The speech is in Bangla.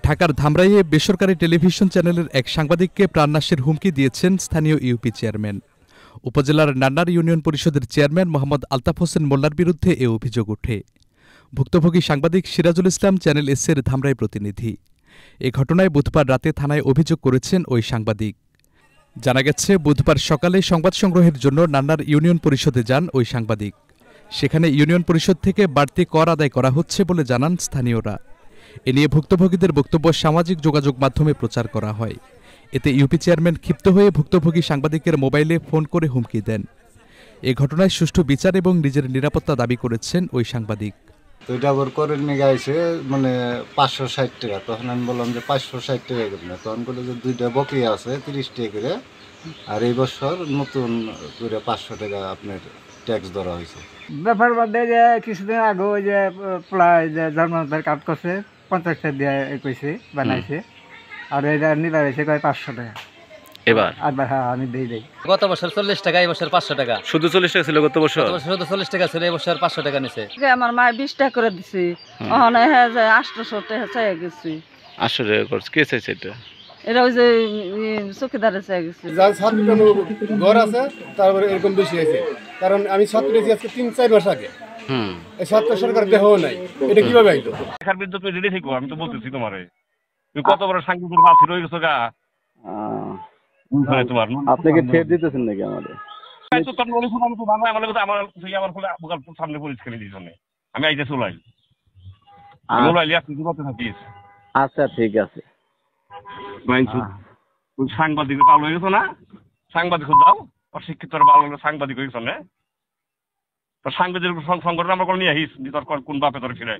ঢাকার ধামরাইয়ে বেসরকারি টেলিভিশন চ্যানেলের এক সাংবাদিককে প্রাণনাশের হুমকি দিয়েছেন স্থানীয় ইউপি চেয়ারম্যান। উপজেলার নান্নার ইউনিয়ন পরিষদের চেয়ারম্যান মোহাম্মদ আলতাফ হোসেন মোল্লার বিরুদ্ধে এ অভিযোগ ওঠে। ভুক্তভোগী সাংবাদিক সিরাজুল ইসলাম চ্যানেল এস-এর ধামরাই প্রতিনিধি। এ ঘটনায় বুধবার রাতে থানায় অভিযোগ করেছেন ওই সাংবাদিক। জানা গেছে, বুধবার সকালে সংবাদ সংগ্রহের জন্য নান্নার ইউনিয়ন পরিষদে যান ওই সাংবাদিক। সেখানে ইউনিয়ন পরিষদ থেকে বাড়তি কর আদায় করা হচ্ছে বলে জানান স্থানীয়রা। এ নিয়ে ভুক্তভোগীদের বক্তব্য সামাজিক যোগাযোগ মাধ্যমে প্রচার করা হয়। এতে ইউপি চেয়ারম্যান ক্ষিপ্ত হয়ে ভুক্তভোগী সাংবাদিকের মোবাইলে ফোন করে হুমকি দেন। এ ঘটনায় সুষ্ঠু বিচার এবং নিজের নিরাপত্তা দাবি করেছেন ওই সাংবাদিক। দুইটা বর করে নিয়ে গাইছে মানে 560 টাকা। তখন আমি বললাম যে 560 টাকা করে না। তখন বলে যে দুইটা বকেয়া আছে 30 টাকা করে, আর এই বছর নতুন করে 500 টাকা আপনার ট্যাক্স ধরা হয়েছে। ব্যাপার বাদে যে কিছুদিন আগে ওই যে প্রায় যে জন্মদিনের কাজ করছে 50 টাকা দিয়ে কইছে বানাইছে, আর এটা নিবার হয়েছে 500 টাকা এবার। হ্যাঁ আমি দেই। গত বছর 40 টাকা, এই বছর 500 টাকা। শুধু 40 টাকা ছিল গত বছর? শুধু 40 টাকা ছিল, এই বছর 500 টাকা নিছে। আমার মা 20 টাকা করে দিছি, ওখানে হ্যাঁ যে 800 টাকা চাই গেছি। 800 টাকা করছে, কে চাইছে এটা? এটা ওই যে চৌকিদারে চাই গেছি। যার ছাত্র ঘর আছে তারপরে এরকম বেশি হয়েছে, কারণ আমি ছাত্র দিয়েছি আজকে 3-4 মাস আগে। এই ছাত্র সরকার দেহও নাই, এটা কিভাবে আইতো? এখান বিরুদ্ধে তুমি রেডি থেকো, আমি তো বলতেছি তোমারে, তুমি কত বড় সাংবাদিক বাছি রয়ে গেছো গা। তোমার আপনি কি ফের দিতেছেন নাকি আমাদের? সামনে পরিষ্কার দিয়েছ, আমি আইতে চলাই থাকিস। আচ্ছা ঠিক আছে। সাংবাদিক ভালো হয়ে গেছো না, সাংবাদিক দাও, অশিক্ষিত ভালো সাংবাদিক হয়ে গেছো না। তোর সাংবাদিক সংগঠন আমার নিয়ে আসিস, তোর কোন বাপে তোর ফিরে।